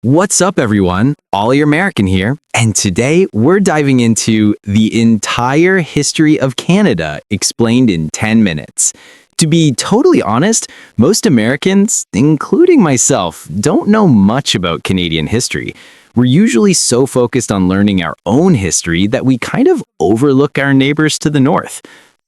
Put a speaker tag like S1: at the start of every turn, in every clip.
S1: What's up, everyone? Ollie American here, and today we're diving into the entire history of Canada explained in 10 minutes. To be totally honest, most Americans, including myself, don't know much about Canadian history. We're usually so focused on learning our own history that we kind of overlook our neighbors to the north.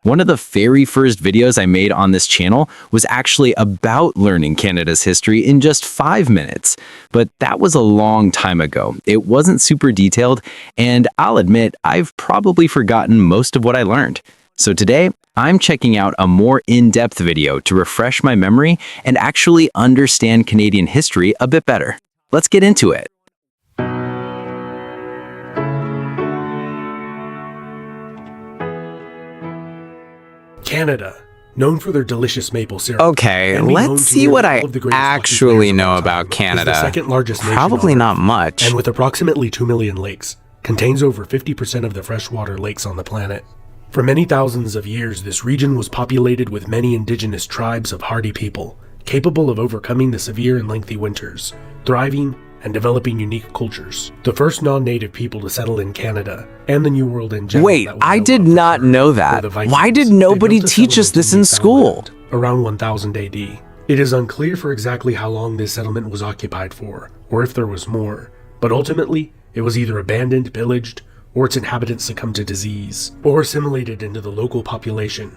S1: One of the very first videos I made on this channel was actually about learning Canada's history in just 5 minutes. But that was a long time ago. It wasn't super detailed, and I'll admit I've probably forgotten most of what I learned. So today, I'm checking out a more in-depth video to refresh my memory and actually understand Canadian history a bit better. Let's get into it.
S2: Canada, known for their delicious maple syrup.
S3: Okay,
S2: and being home
S3: let's
S2: to
S3: see
S2: nearly
S3: what
S2: all
S3: I
S2: of the greatest hockey
S3: actually
S2: players of
S3: know
S2: all
S3: about
S2: time, is
S3: Canada.
S2: the second largest nation
S3: Probably
S2: on
S3: not
S2: Earth,
S3: much.
S2: and with approximately 2 million lakes, contains over 50% of the freshwater lakes on the planet. For many thousands of years, this region was populated with many indigenous tribes of hardy people, capable of overcoming the severe and lengthy winters, thriving and developing unique cultures. The first non-native people to settle in Canada and the New World in general.
S3: Wait,
S2: that we
S3: I
S2: know
S3: did
S2: of
S3: not
S2: were
S3: know
S2: the
S3: that.
S2: Vikings.
S3: Why did
S2: They
S3: nobody
S2: built a
S3: teach us
S2: settlement
S3: this
S2: in
S3: in school?
S2: Newfoundland around 1000 AD. It is unclear for exactly how long this settlement was occupied for, or if there was more, but ultimately, it was either abandoned, pillaged, or its inhabitants succumbed to disease, or assimilated into the local population.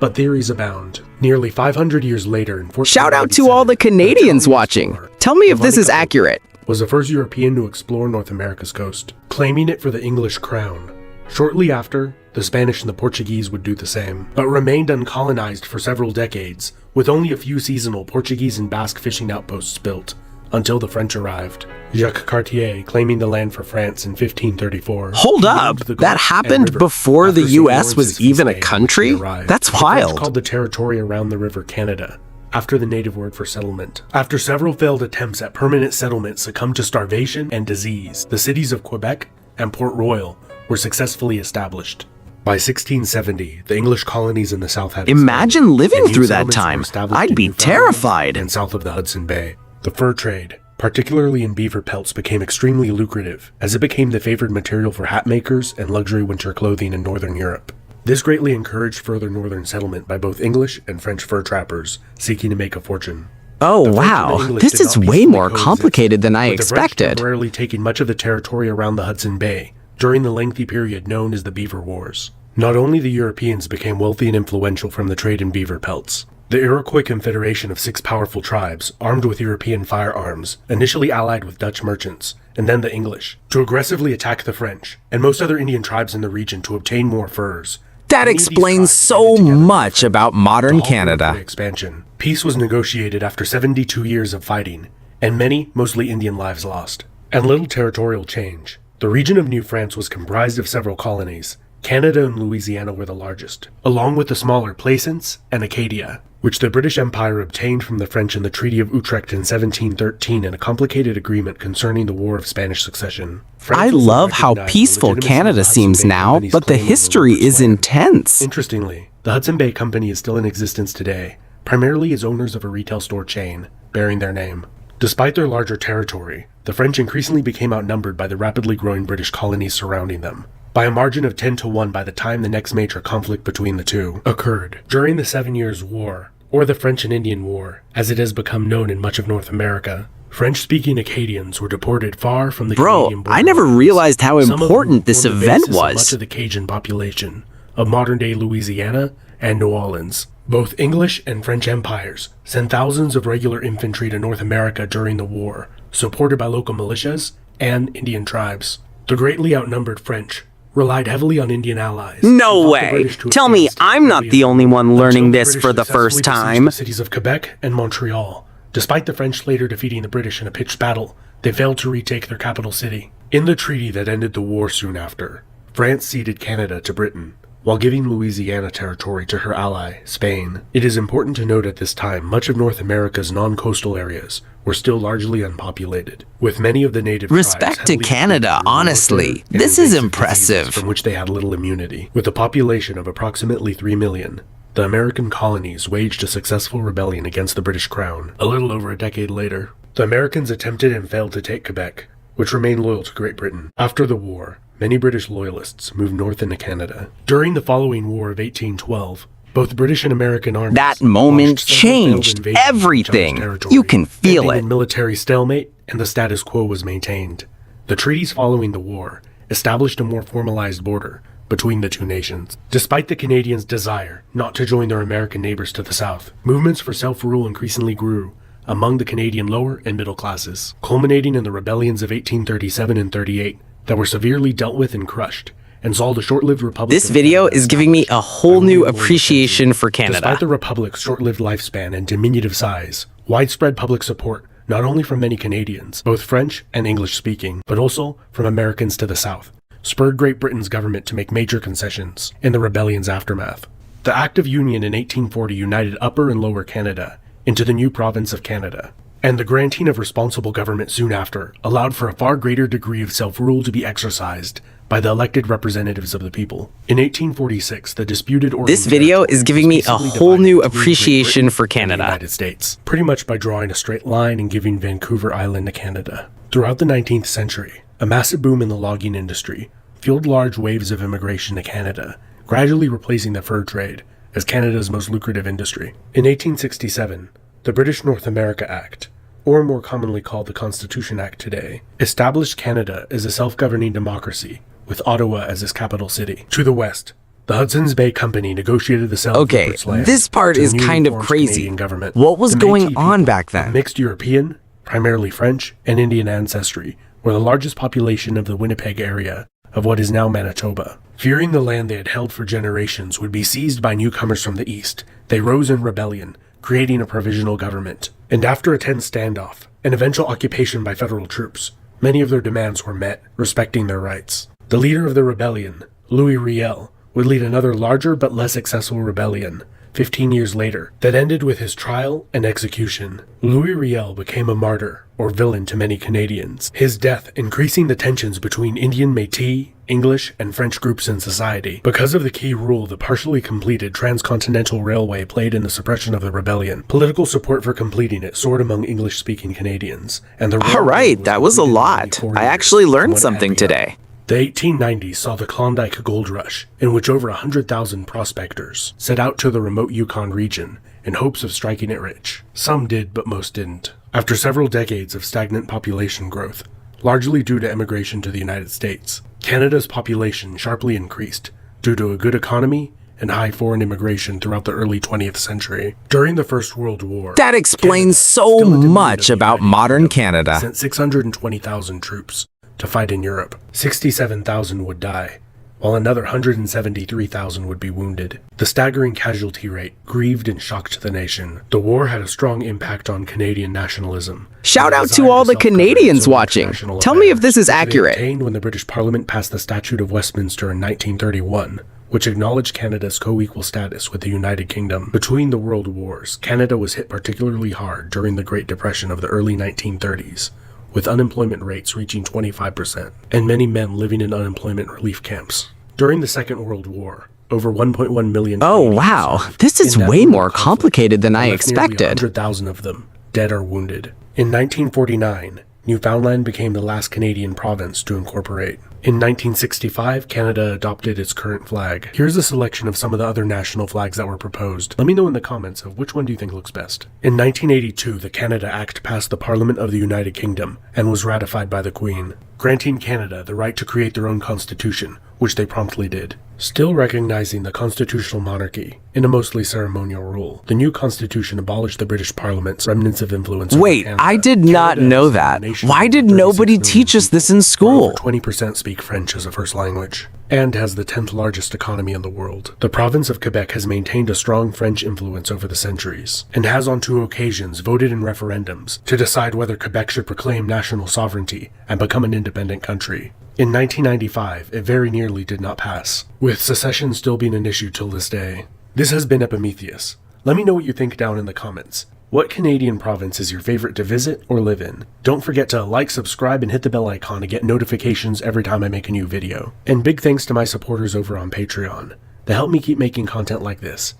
S2: But theories abound. Nearly 500 years later, in 1497,
S1: Shout out to all the Canadians
S2: Charles
S1: watching.
S2: Explorer,
S1: Tell me if this is
S2: Giovanni Capelli,
S1: accurate.
S2: was the first European to explore North America's coast, claiming it for the English crown. Shortly after, the Spanish and the Portuguese would do the same, but remained uncolonized for several decades, with only a few seasonal Portuguese and Basque fishing outposts built, until the French arrived. Jacques Cartier claiming the land for France in 1534.
S3: Hold
S2: He
S3: up,
S2: named the
S3: that
S2: Gulf and
S3: happened
S2: river
S3: before
S2: after
S3: the
S2: St.
S3: US was
S2: Lawrence's
S3: even a
S2: feast day
S3: country?
S2: in which he arrived.
S3: That's
S2: The French
S3: wild.
S2: called the territory around the river Canada, after the native word for settlement. After several failed attempts at permanent settlement succumbed to starvation and disease, the cities of Quebec and Port Royal were successfully established. By 1670, the English colonies in the south had
S1: Imagine
S2: expanded,
S1: living
S2: and new
S1: through that
S2: settlements were
S1: time.
S2: established
S1: I'd
S2: in
S1: be
S2: Newfoundland
S1: terrified.
S2: and south of the Hudson Bay. The fur trade, particularly in beaver pelts, became extremely lucrative, as it became the favored material for hat makers and luxury winter clothing in northern Europe. This greatly encouraged further northern settlement by both English and French fur trappers seeking to make a fortune.
S1: Oh,
S2: The French and
S1: wow.
S2: the English
S1: This
S2: did
S1: is
S2: not
S1: way
S2: peacefully
S1: more
S2: coexist,
S1: complicated than I
S2: with the French
S1: expected.
S2: temporarily taking much of the territory around the Hudson Bay during the lengthy period known as the Beaver Wars. Not only the Europeans became wealthy and influential from the trade in beaver pelts. The Iroquois Confederation of 6 powerful tribes, armed with European firearms, initially allied with Dutch merchants, and then the English, to aggressively attack the French and most other Indian tribes in the region to obtain more furs.
S3: That
S2: Many of these
S3: explains
S2: tribes
S3: so
S2: banded together
S3: much about modern
S2: to halt military
S3: Canada.
S2: expansion. Peace was negotiated after 72 years of fighting, and many, mostly Indian lives lost. And little territorial change. The region of New France was comprised of several colonies. Canada and Louisiana were the largest, along with the smaller Plaisance and Acadia, which the British Empire obtained from the French in the Treaty of Utrecht in 1713 in a complicated agreement concerning the War of Spanish Succession. France
S1: I
S2: also
S1: love how
S2: recognized the
S1: peaceful
S2: legitimacy of
S1: Canada
S2: the Hudson
S1: seems
S2: Bay
S1: now,
S2: Company's
S1: but the
S2: claim on
S1: history
S2: Rupert's
S1: is
S2: Land.
S1: intense.
S2: Interestingly, the Hudson Bay Company is still in existence today, primarily as owners of a retail store chain, bearing their name. Despite their larger territory, the French increasingly became outnumbered by the rapidly growing British colonies surrounding them, by a margin of 10 to 1 by the time the next major conflict between the two occurred. During the 7 Years' War, or the French and Indian War, as it has become known in much of North America, French-speaking Acadians were deported far from the Canadian
S1: Bro, I never
S2: borderlines,
S1: realized how
S2: some of whom
S1: important this
S2: formed the
S1: event
S2: basis of much
S1: was.
S2: of the Cajun population of modern-day Louisiana and New Orleans. Both English and French empires sent thousands of regular infantry to North America during the war, supported by local militias and Indian tribes. The greatly outnumbered French relied heavily on Indian allies. and
S3: No
S2: fought the
S3: way.
S2: British to
S3: Tell me
S2: advance
S3: I'm not
S2: early
S3: the only one learning
S2: until the
S3: this
S2: British
S3: for the first
S2: successfully besieged
S3: time.
S2: the cities of Quebec and Montreal. Despite the French later defeating the British in a pitched battle, they failed to retake their capital city. In the treaty that ended the war soon after, France ceded Canada to Britain, while giving Louisiana territory to her ally, Spain. It is important to note at this time much of North America's non-coastal areas were still largely unpopulated, with many of the native tribes
S1: Respect to
S2: heavily
S1: Canada,
S2: affected through
S1: honestly.
S2: warfare and
S1: This is
S2: invasive
S1: impressive.
S2: diseases from which they had little immunity. With a population of approximately 3 million, the American colonies waged a successful rebellion against the British Crown. A little over a decade later, The Americans attempted and failed to take Quebec, which remained loyal to Great Britain. After the war, many British loyalists moved north into Canada. During the following War of 1812, both British and American armies
S3: That moment
S2: launched several failed
S3: changed
S2: invasions of each
S3: everything.
S2: other's territory,
S3: You can feel
S2: ending
S3: it.
S2: in military stalemate, and the status quo was maintained. The treaties following the war established a more formalized border between the two nations. Despite the Canadians' desire not to join their American neighbors to the south, movements for self-rule increasingly grew among the Canadian lower and middle classes, culminating in the rebellions of 1837 and 38 that were severely dealt with and crushed, and saw the short-lived Republic
S3: This
S2: of
S3: video
S2: Canada
S3: is giving me a whole
S2: by
S3: new
S2: William Lloyd
S3: appreciation
S2: Garrison.
S3: for Canada.
S2: Despite the Republic's short-lived lifespan and diminutive size, widespread public support, not only from many Canadians, both French and English-speaking, but also from Americans to the south, spurred Great Britain's government to make major concessions in the rebellion's aftermath. The Act of Union in 1840 united Upper and Lower Canada into the new province of Canada, and the granting of responsible government soon after allowed for a far greater degree of self-rule to be exercised by the elected representatives of the people. In 1846, the disputed Oregon
S3: This video
S2: Territory
S3: is giving
S2: was
S3: me a
S2: peaceably
S3: whole
S2: divided
S3: new
S2: between Great
S3: appreciation
S2: Britain
S3: for
S2: and the
S3: Canada.
S2: United States, pretty much by drawing a straight line and giving Vancouver Island to Canada. Throughout the 19th century, a massive boom in the logging industry fueled large waves of immigration to Canada, gradually replacing the fur trade as Canada's most lucrative industry. In 1867, the British North America Act, or more commonly called the Constitution Act today, established Canada as a self-governing democracy, with Ottawa as its capital city. To the west, the Hudson's Bay Company negotiated the sale of
S3: Okay,
S2: Rupert's Land
S3: this part
S2: to the
S3: is
S2: newly
S3: kind of
S2: formed
S3: crazy.
S2: Canadian government.
S3: What was
S2: The
S3: going
S2: Métis
S3: on
S2: people
S3: back
S2: of
S3: then?
S2: Mixed European, primarily French, and Indian ancestry were the largest population of the Winnipeg area of what is now Manitoba. Fearing the land they had held for generations would be seized by newcomers from the east, they rose in rebellion, creating a provisional government. And after a tense standoff, an eventual occupation by federal troops, many of their demands were met, respecting their rights. The leader of the rebellion, Louis Riel, would lead another larger but less successful rebellion 15 years later that ended with his trial and execution. Louis Riel became a martyr, or villain to many Canadians, his death increasing the tensions between Indian Métis, English, and French groups in society. Because of the key role the partially completed Transcontinental Railway played in the suppression of the rebellion, political support for completing it soared among English-speaking Canadians, and the
S3: All right, that was a lot. I actually learned something today.
S2: The 1890s saw the Klondike Gold Rush, in which over 100,000 prospectors set out to the remote Yukon region in hopes of striking it rich. Some did, but most didn't. After several decades of stagnant population growth, largely due to emigration to the United States, Canada's population sharply increased due to a good economy and high foreign immigration throughout the early 20th century. During the First World War,
S3: That explains so
S2: still independent of
S3: much
S2: the
S3: about
S2: United
S3: modern
S2: Kingdom,
S3: Canada.
S2: sent 620,000 troops to fight in Europe. 67,000 would die, while another 173,000 would be wounded. The staggering casualty rate grieved and shocked the nation. The war had a strong impact on Canadian nationalism.
S3: Shout
S2: and
S3: out
S2: desire
S3: to all the
S2: self-govern
S3: Canadians
S2: its own
S3: watching.
S2: national
S3: Tell me if
S2: affairs,
S3: this is
S2: which they
S3: accurate.
S2: obtained when the British Parliament passed the Statute of Westminster in 1931, which acknowledged Canada's co-equal status with the United Kingdom. Between the world wars, Canada was hit particularly hard during the Great Depression of the early 1930s, with unemployment rates reaching 25%, and many men living in unemployment relief camps. During the Second World War, over 1.1 million
S3: Oh,
S2: Canadians
S3: wow.
S2: served
S3: This is
S2: in that
S3: way
S2: brutal
S3: more
S2: conflict,
S3: complicated than I
S2: and left nearly
S3: expected.
S2: 100,000 of them dead or wounded. In 1949, Newfoundland became the last Canadian province to incorporate. In 1965, Canada adopted its current flag. Here's a selection of some of the other national flags that were proposed. Let me know in the comments of which one do you think looks best. In 1982, the Canada Act passed the Parliament of the United Kingdom and was ratified by the Queen, granting Canada the right to create their own constitution, which they promptly did. Still recognizing the constitutional monarchy in a mostly ceremonial rule, the new constitution abolished the British Parliament's remnants of influence over
S3: Wait,
S2: Canada.
S3: I did not
S2: Canada
S3: know
S2: is
S3: that.
S2: a nation
S3: Why
S2: of
S3: did
S2: 36
S3: nobody
S2: million
S3: teach us this in
S2: where
S3: school?
S2: over 20% speak French as a first language, and has the 10th largest economy in the world. The province of Quebec has maintained a strong French influence over the centuries, and has on 2 occasions voted in referendums to decide whether Quebec should proclaim national sovereignty and become an independent country. In 1995, it very nearly did not pass, with secession still being an issue till this day. This has been Epimetheus. Let me know what you think down in the comments. What Canadian province is your favorite to visit or live in? Don't forget to like, subscribe, and hit the bell icon to get notifications every time I make a new video. And big thanks to my supporters over on Patreon. They help me keep making content like this.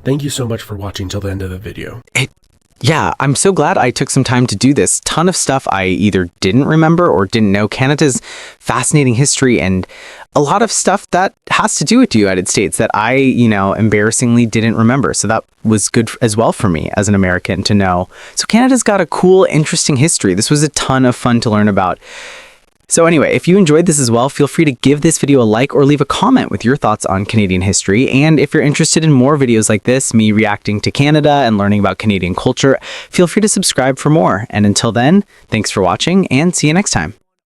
S2: Thank you so much for watching till the end of the video.
S1: Yeah, I'm so glad I took some time to do this. Ton of stuff I either didn't remember or didn't know. Canada's fascinating history and a lot of stuff that has to do with the United States that I, embarrassingly didn't remember. So that was good as well for me as an American to know. So Canada's got a cool, interesting history. This was a ton of fun to learn about. So anyway, if you enjoyed this as well, feel free to give this video a like or leave a comment with your thoughts on Canadian history. And if you're interested in more videos like this, me reacting to Canada and learning about Canadian culture, feel free to subscribe for more. And until then, thanks for watching and see you next time.